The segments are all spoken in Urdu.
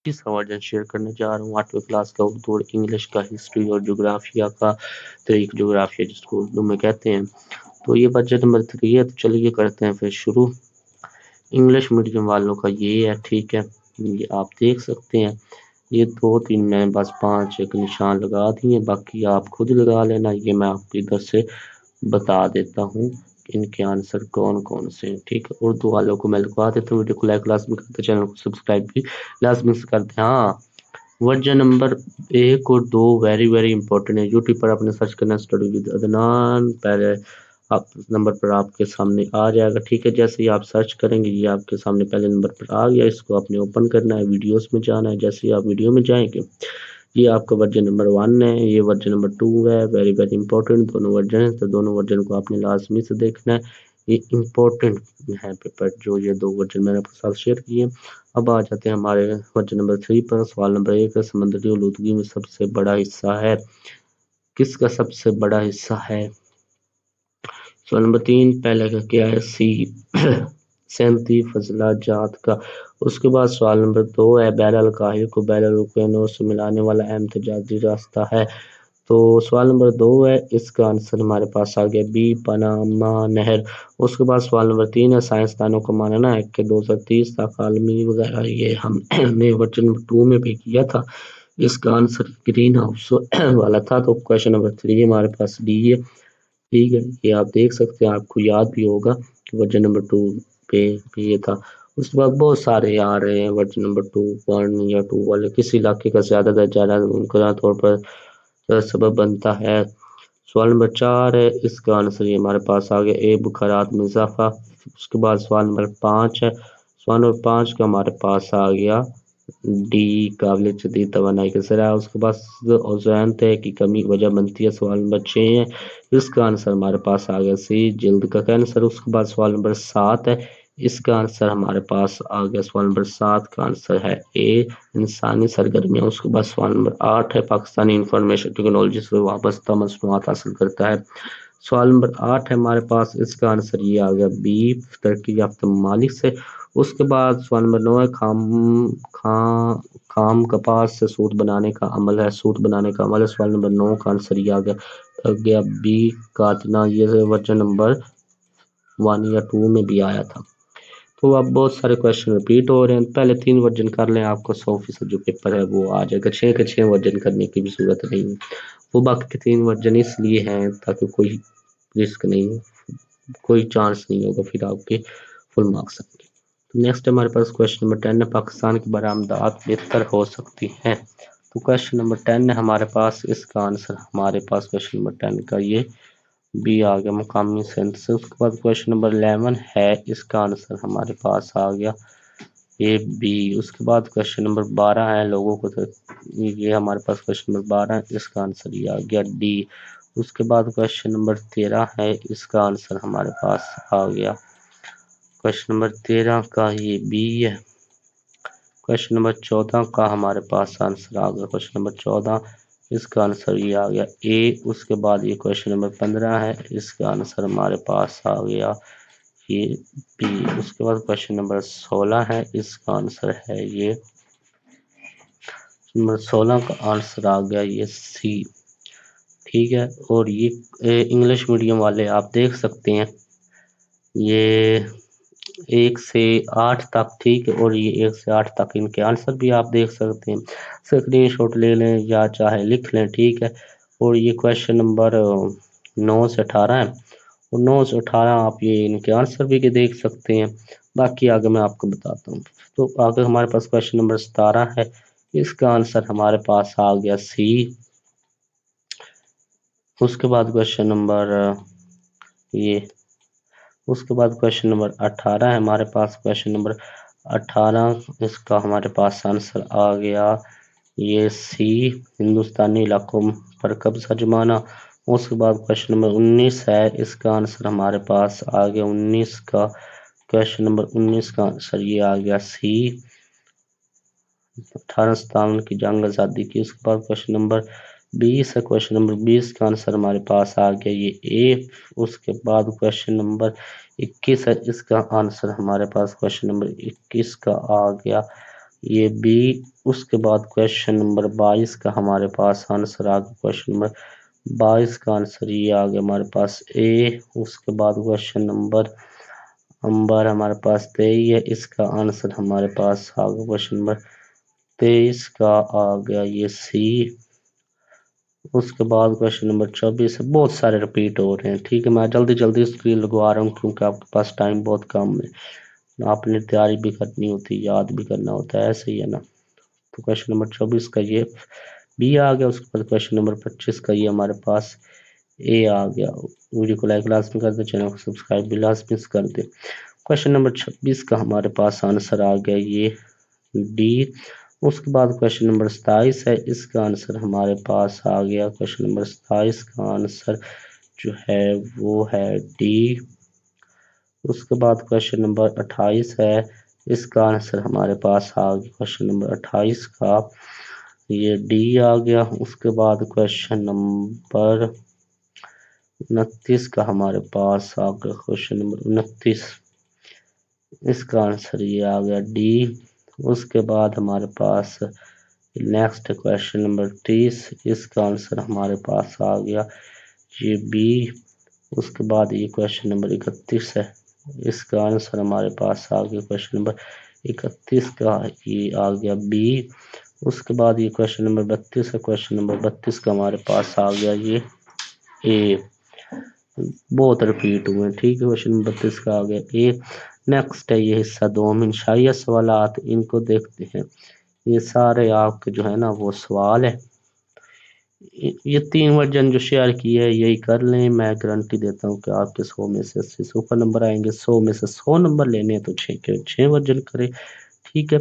تیسرا ورژن شیئر کرنے جا رہا ہوں 8ویں کلاس کا اردو اور انگلش کا ہسٹری اور جغرافیہ کا طریق جغرافیہ جس کو اردو میں کہتے ہیں. تو یہ ورژن نمبر 3 ہے. تو چلیے کرتے ہیں پھر شروع. انگلش میڈیم والوں کا یہ ہے. ٹھیک ہے یہ آپ دیکھ سکتے ہیں. یہ 2 3 میں بس 5 ایک نشان لگا دیے باقی آپ خود لگا لینا. یہ میں آپ کی ادھر سے بتا دیتا ہوں ان کے آنسر کون کون سے ہیں. ٹھیک ہے اردو والوں کو میں لکھوا دیتا ہوں. ویڈیو کو لائک لازمی کرتے چینل کو سبسکرائب بھی لازمی سے کرتے ہیں. ہاں ورژن نمبر 1 اور 2 ویری ویری امپورٹنٹ ہے. یوٹیوب پر آپ نے سرچ کرنا اسٹڈی ود عدنان. پہلے آپ نمبر پر آپ کے سامنے آ جائے گا. ٹھیک ہے جیسے ہی آپ سرچ کریں گے یہ آپ کے سامنے پہلے نمبر پر آ گیا. اس کو آپ نے اوپن کرنا ہے ویڈیوز میں جانا ہے. جیسے ہی آپ ویڈیو میں جائیں گے یہ آپ کا ورژن نمبر 1 ہے. یہ ورژن نمبر 2 ہے. ویری ویری امپورٹنٹ دونوں ورژن ہیں. تو دونوں ورژن کو آپ نے لازمی سے دیکھنا ہے. یہ امپورٹنٹ ہے پیپر جو یہ 2 ورژن میں نے آپ کے ساتھ شیئر کیے. اب آ جاتے ہیں ہمارے ورژن نمبر 3 پر. سوال نمبر 1 ہے سمندری آلودگی میں سب سے بڑا حصہ ہے. کس کا سب سے بڑا حصہ ہے؟ سوال نمبر 3 پہلے کا کیا ہے؟ سی صنعتی فضلہ جات کا. اس کے بعد سوال نمبر 2 ہے بحر الکاہل کو بحر الوقیانوس سے ملانے والا اہم تجارتی راستہ ہے. تو سوال نمبر 2 ہے اس کا آنسر ہمارے پاس آ گیا بی پاناما نہر. اس کے بعد سوال نمبر 3 ہے سائنسدانوں کا ماننا ہے کہ 2030 تک عالمی وغیرہ یہ ہم نے ورژن نمبر 2 میں بھی کیا تھا. اس کا آنسر گرین ہاؤس والا تھا. تو کویشچن نمبر 3 ہمارے پاس ڈی ہے. ٹھیک ہے یہ آپ دیکھ سکتے ہیں. آپ کو یاد بھی ہوگا ورژن نمبر 2 پہ یہ تھا. اس کے بعد بہت سارے آ رہے ہیں ورژن نمبر 2 1 یا 2 والے. کسی علاقے کا زیادہ تر زیادہ ممکنہ طور پر سبب بنتا ہے. سوال نمبر 4 ہے اس کا آنسر یہ ہمارے پاس آ گیا اے بخارات میں اضافہ. اس کے بعد سوال نمبر 5 ہے. سوال نمبر 5 کا ہمارے پاس آ گیا ڈی قابل جدید توانائی کا ذرائع. اس کے بعد اوزون طے کی کمی وجہ بنتی ہے. سوال نمبر 6 ہے اس کا آنسر ہمارے پاس آ گیا سی جلد کا کینسر. اس کے بعد سوال نمبر 7 ہے اس کا آنسر ہمارے پاس آ گیا. سوال نمبر 7 کا آنسر ہے اے انسانی سرگرمیاں. اس کے بعد سوال نمبر 8 ہے پاکستانی انفارمیشن ٹیکنالوجی سے وابستہ مصنوعات حاصل کرتا ہے. سوال نمبر 8 ہے ہمارے پاس. اس کا آنسر یہ آ گیا بی ترقی یافتہ ممالک سے. اس کے بعد سوال نمبر 9 ہے خام کپاس سے سوت بنانے کا عمل ہے. سوت بنانے کا عمل ہے. سوال نمبر 9 کا آنسر یہ آ گیا بی کاتنا. یہ ورژن نمبر 1 یا 2 میں بھی آیا تھا. تو اب بہت سارے کویشچن رپیٹ ہو رہے ہیں. پہلے 3 ورژن کر لیں آپ کو 100% جو پیپر ہے وہ آ جائے گا. 6 کے 6 ورژن کرنے کی بھی ضرورت نہیں ہے. وہ باقی کے 3 ورژن اس لیے ہیں تاکہ کوئی رسک نہیں ہو کوئی چانس نہیں ہوگا پھر آپ کے فل مارکس آئیں گے. نیکسٹ ہمارے پاس کویشچن نمبر 10 ہے پاکستان کی برآمدات بہتر ہو سکتی ہیں. تو کویشچن نمبر 10 ہے ہمارے پاس. اس کا آنسر ہمارے پاس کویشچن نمبر 10 کا یہ بی آ گیا مقامی صنعت سے. اس کے بعد کویشچن نمبر 11 ہے اس کا آنسر ہمارے پاس آ گیا اے بی. اس کے بعد کویشچن نمبر 12 ہے لوگوں کو یہ ہمارے پاس کویشچن نمبر 12 ہے. اس کا آنسر یہ آ گیا ڈی. اس کے بعد کویشچن نمبر 13 ہے. اس کا آنسر ہمارے پاس آ گیا کویشچن نمبر 13 کا یہ بی ہے. کویشچن نمبر 14 کا ہمارے پاس آنسر آ گیا کویشچن نمبر 14. اس کا آنسر یہ آ گیا اے. اس کے بعد یہ کویشچن نمبر 15 ہے. اس کا آنسر ہمارے پاس آ گیا یہ بی. اس کے بعد کویشچن نمبر 16 ہے. اس کا آنسر ہے یہ نمبر 16 کا آنسر آ گیا یہ سی. ٹھیک ہے اور یہ انگلش میڈیم والے آپ دیکھ سکتے ہیں یہ 1 سے 8 تک. ٹھیک ہے اور یہ 1 سے 8 تک ان کے آنسر بھی آپ دیکھ سکتے ہیں. اسکرین شاٹ لے لیں یا چاہے لکھ لیں. ٹھیک ہے اور یہ کویشچن نمبر 9 سے 18 ہے اور 9 سے 18 آپ یہ ان کے آنسر بھی دیکھ سکتے ہیں. باقی آگے میں آپ کو بتاتا ہوں. تو آگے ہمارے پاس کویشچن نمبر 17 ہے. اس کا آنسر ہمارے پاس آ گیا سی. اس کے بعد کویشچن نمبر یہ اس کے بعد کویشچن نمبر 18 ہے ہمارے پاس. کویشچن نمبر 18 اس کا ہمارے پاس آنسر آ گیا یہ سی ہندوستانی علاقوں پر قبضہ جمانا. اس کے بعد کویشچن نمبر 19 ہے. اس کا آنسر ہمارے پاس آ گیا 19 کا کویشچن نمبر 19 کا آنسر یہ آ گیا سی 1857 کی جنگ آزادی کی. اس کے بعد کویشچن نمبر 20 ہے. کویشچن نمبر 20 کا آنسر ہمارے پاس آ گیا یہ اے. اس کے بعد کویشچن نمبر 21 ہے. اس کا آنسر ہمارے پاس کویشچن نمبر 21 کا آ گیا یہ بی۔ اس کے بعد کویشچن نمبر 22 کا ہمارے پاس آنسر آ گیا، کویشچن نمبر 22 کا آنسر یہ آ گیا ہمارے پاس اے۔ اس کے بعد کویشچن نمبر ہمارے پاس 23 ہے، اس کا آنسر ہمارے پاس آ گیا کویشچن نمبر 23 کا آ گیا یہ سی۔ اس کے بعد کویشچن نمبر 24 ہے، بہت سارے ریپیٹ ہو رہے ہیں، ٹھیک ہے، میں جلدی اسکرین لگوا رہا ہوں کیونکہ آپ کے پاس ٹائم بہت کم ہے، آپ نے تیاری بھی کرنی ہوتی، یاد بھی کرنا ہوتا ہے، ایسے ہی ہے نا۔ تو کویشچن نمبر 24 کا یہ بی آ گیا۔ اس کے بعد کویشچن نمبر 25 کا یہ ہمارے پاس اے آ گیا۔ ویڈیو کو لائک لازمی کر دیں، چینل کو سبسکرائب بھی لازمی کر دیں۔ کویشچن نمبر 26 کا ہمارے پاس آنسر آ گیا یہ ڈی۔ اس کے بعد کویشچن نمبر 27 ہے، اس کا آنسر ہمارے پاس آ گیا، کویشچن نمبر 27 کا آنسر جو ہے وہ ہے ڈی۔ اس کے بعد کویشچن نمبر 28 ہے، اس کا آنسر ہمارے پاس آ گیا، کویشچن نمبر 28 کا یہ ڈی آ گیا۔ اس کے بعد کویشچن نمبر 29 کا ہمارے پاس آ گیا، کویشچن نمبر 29، اس کا آنسر یہ آ گیا ڈی۔ اس کے بعد ہمارے پاس نیکسٹ کویشچن نمبر 30، اس کا آنسر ہمارے پاس آ گیا یہ بی۔ اس کے بعد یہ کویشچن نمبر 31 ہے، اس کا آنسر ہمارے پاس آ گیا کویشچن نمبر 31 کا یہ آ گیا بی۔ اس کے بعد یہ کویشچن نمبر 32 ہے، کویشچن نمبر 32 کا ہمارے پاس آ گیا یہ اے۔ بہت ریپیٹ ہوئے، ٹھیک ہے، کویشچن نمبر 32 کا آ گیا اے۔ نیکسٹ ہے یہ حصہ دوم، انشائیہ سوالات، ان کو دیکھتے ہیں۔ یہ سارے آپ کے جو ہے نا وہ سوال ہے، یہ 3 ورژن جو شیئر کی ہے یہی کر لیں، میں گارنٹی دیتا ہوں کہ آپ کے 100 میں سے 80 100 کا نمبر آئیں گے، 100 میں سے 100 نمبر لینے ہیں تو 6 کے 6 ورژن کریں، ٹھیک ہے۔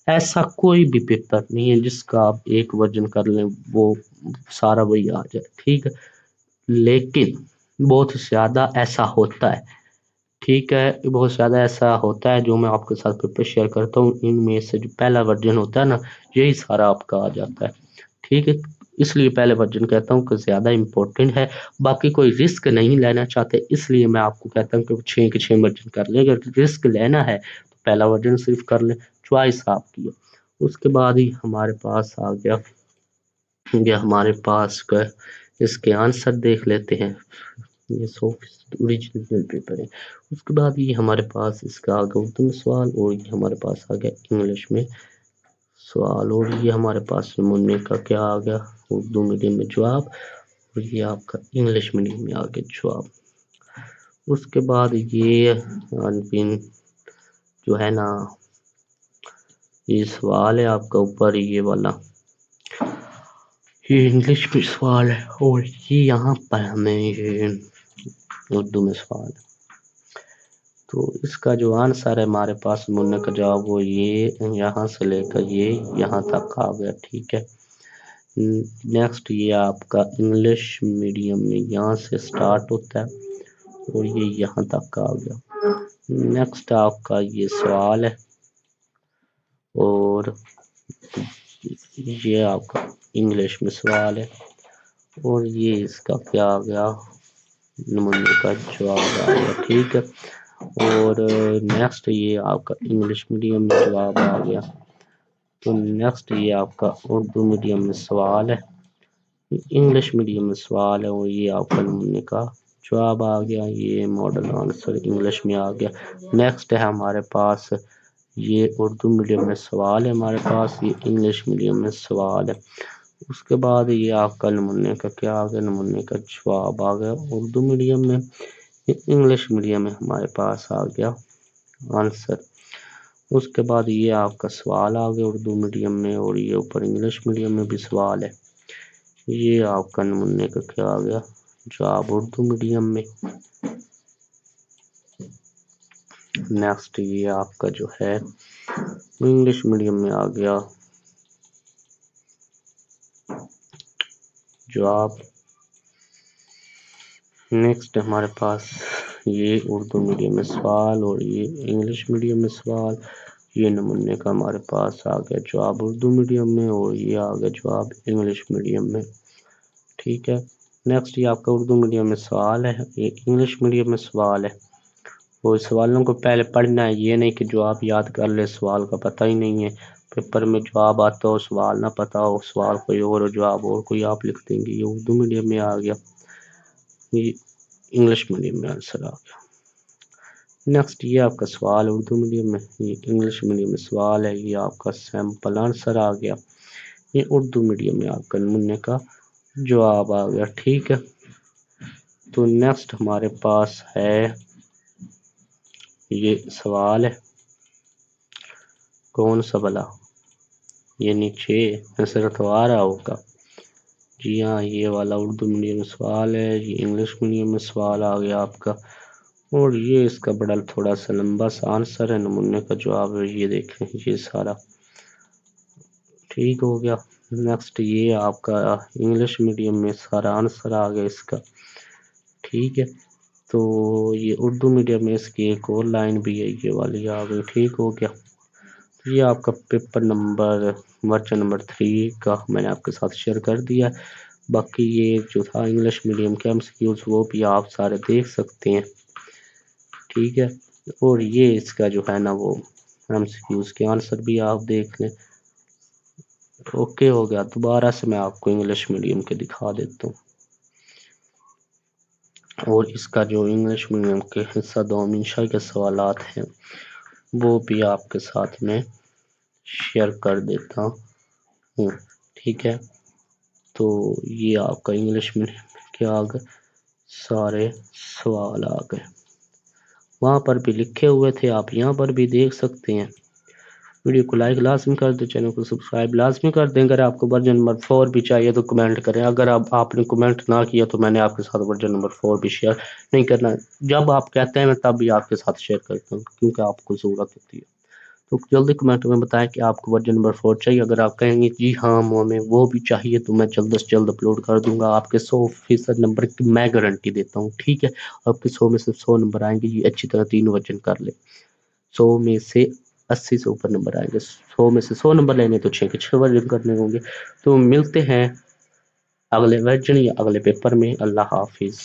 ایسا کوئی بھی پیپر نہیں ہے جس کا آپ ایک ورژن کر لیں وہ سارا وہی آ جائے، ٹھیک ہے، لیکن بہت زیادہ ایسا ہوتا ہے، ٹھیک ہے، بہت زیادہ ایسا ہوتا ہے جو میں آپ کے ساتھ پیپر شیئر کرتا ہوں، ان میں سے جو پہلا ورژن ہوتا ہے نا یہی سارا آپ کا آ جاتا ہے، ٹھیک ہے، اس لیے پہلے ورژن کہتا ہوں کہ زیادہ امپورٹنٹ ہے، باقی کوئی رسک نہیں لینا چاہتے اس لیے میں آپ کو کہتا ہوں کہ 6 کے 6 ورژن کر لیں، اگر رسک لینا ہے تو پہلا ورژن صرف کر لیں، چوائس آپ کی ہے۔ اس کے بعد ہی ہمارے پاس آ گیا یہ ہمارے پاس کا اس کے آنسر دیکھ لیتے ہیں، یہ 100% اوریجنل پیپر ہے۔ اس کے بعد یہ ہمارے پاس اس کا آ گیا اردو میں سوال، اور یہ ہمارے پاس آ گیا انگلش میں سوال، اور یہ ہمارے پاس نمونے کا کیا آ گیا اردو میڈیم میں جواب، اور یہ آپ کا انگلش میڈیم میں آ گیا جواب۔ اس کے بعد یہ جو ہے نا یہ سوال ہے آپ کا اوپر یہ والا، یہ انگلش میں سوال ہے، اور یہ یہاں پر ہمیں یہ اردو میں سوال ہے، تو اس کا جو آنسر ہے ہمارے پاس نمونے کا جواب وہ یہ یہاں سے لے کر یہ یہاں تک آ گیا، ٹھیک ہے۔ نیکسٹ یہ آپ کا انگلش میڈیم میں یہاں سے سٹارٹ ہوتا ہے اور یہ یہاں تک آ گیا۔ نیکسٹ آپ کا یہ سوال ہے، اور یہ آپ کا انگلش میں سوال ہے، اور یہ اس کا کیا آ گیا نمونے کا جواب آ گیا، ٹھیک ہے۔ اور نیکسٹ یہ آپ کا انگلش میڈیم میں جواب آ گیا، تو نیکسٹ یہ آپ کا اردو میڈیم میں سوال ہے، انگلش میڈیم میں سوال ہے، اور یہ آپ کا نمونے کا جواب آ گیا، یہ ماڈل آنسر انگلش میں آ گیا۔ نیکسٹ ہے ہمارے پاس یہ اردو میڈیم میں سوال ہے، ہمارے پاس یہ انگلش میڈیم میں سوال ہے۔ اس کے بعد یہ آپ کا نمونے کا کیا آ گیا، نمونے کا جواب آ گیا اردو میڈیم میں، انگلش میڈیم میں ہمارے پاس آ گیا آنسر۔ اس کے بعد یہ آپ کا سوال آ گیا اردو میڈیم میں، اور یہ اوپر انگلش میڈیم میں بھی سوال ہے، یہ آپ کا نمونے کا کیا آ گیا جواب اردو میڈیم میں۔ نیکسٹ یہ آپ کا جو ہے انگلش میڈیم میں آ گیا جواب۔ نیکسٹ ہمارے پاس یہ اردو میڈیم میں سوال، اور یہ انگلش میڈیم میں سوال، یہ نمونے کا ہمارے پاس آ گیا جواب اردو میڈیم میں، اور یہ آ گیا جواب انگلش میڈیم میں، ٹھیک ہے۔ نیکسٹ یہ آپ کا اردو میڈیم میں سوال ہے، یہ انگلش میڈیم میں سوال ہے، اور سوالوں کو پہلے پڑھنا ہے، یہ نہیں کہ جواب یاد کر لے سوال کا پتہ ہی نہیں ہے، پیپر میں جواب آتا ہو، سوال نہ پتا ہو، سوال کوئی اور جواب اور کوئی آپ لکھ دیں گے، یہ اردو میڈیم میں آ گیا، یہ انگلش میڈیم میں آنسر آ گیا۔ نیکسٹ یہ آپ کا سوال اردو میڈیم میں، یہ انگلش میڈیم میں سوال ہے، یہ آپ کا سیمپل آنسر آ گیا، یہ اردو میڈیم میں آپ کا نمونے کا جواب آ گیا، ٹھیک ہے۔ تو نیکسٹ ہمارے پاس ہے یہ سوال ہے کون سا بلا، یہ نیچے نظر تو آ رہا ہوگا، جی ہاں یہ والا اردو میڈیم میں سوال ہے، یہ انگلش میڈیم میں سوال آ گیا آپ کا، اور یہ اس کا بڑا تھوڑا سا لمبا سا آنسر ہے، نمونے کا جواب ہے، یہ دیکھیں یہ سارا ٹھیک ہو گیا۔ نیکسٹ یہ آپ کا انگلش میڈیم میں سارا آنسر آ گیا اس کا، ٹھیک ہے۔ تو یہ اردو میڈیم میں اس کی ایک اور لائن بھی ہے، یہ والی آ گئی، ٹھیک ہو گیا۔ یہ آپ کا پیپر نمبر ورچن نمبر 3 کا میں نے آپ کے ساتھ شیئر کر دیا، باقی یہ جو تھا انگلش میڈیم کے MCQs وہ بھی آپ سارے دیکھ سکتے ہیں، ٹھیک ہے۔ اور یہ اس کا جو ہے نا وہ MCQs کے آنسر بھی آپ دیکھ لیں، اوکے ہو گیا۔ دوبارہ سے میں آپ کو انگلش میڈیم کے دکھا دیتا ہوں، اور اس کا جو انگلش میڈیم کے حصہ دوم انشاء کے سوالات ہیں وہ بھی آپ کے ساتھ میں شیئر کر دیتا ہوں، ٹھیک ہے۔ تو یہ آپ کا انگلش میڈیم کے آ گئے سارے سوال آ گئے، وہاں پر بھی لکھے ہوئے تھے، آپ یہاں پر بھی دیکھ سکتے ہیں۔ ویڈیو کو لائک لازمی کر دیں، چینل کو سبسکرائب لازمی کر دیں، اگر آپ کو ورژن نمبر 4 بھی چاہیے تو کمنٹ کریں، اگر آپ نے کمنٹ نہ کیا تو میں نے آپ کے ساتھ ورژن نمبر 4 بھی شیئر نہیں کرنا، جب آپ کہتے ہیں میں تب بھی آپ کے ساتھ شیئر کرتا ہوں کیونکہ آپ کو ضرورت ہوتی ہے، تو جلدی کمنٹ میں بتائیں کہ آپ کو ورژن نمبر 4 چاہیے، اگر آپ کہیں گے جی ہاں ہمیں وہ بھی چاہیے تو میں جلد سے جلد اپلوڈ کر دوں گا، آپ کے 100% نمبر کی میں گارنٹی دیتا ہوں، ٹھیک ہے۔ آپ کے 100 میں سے 100 نمبر آئیں گے، یہ اچھی طرح 3 ورژن کر لیں، 100 میں سے 80 سے اوپر نمبر آئیں گے، 100 میں سے 100 نمبر لینے تو 6 کے 6 ورژن کرنے ہوں گے۔ تو ملتے ہیں اگلے ورژن یا اگلے پیپر میں، اللہ حافظ۔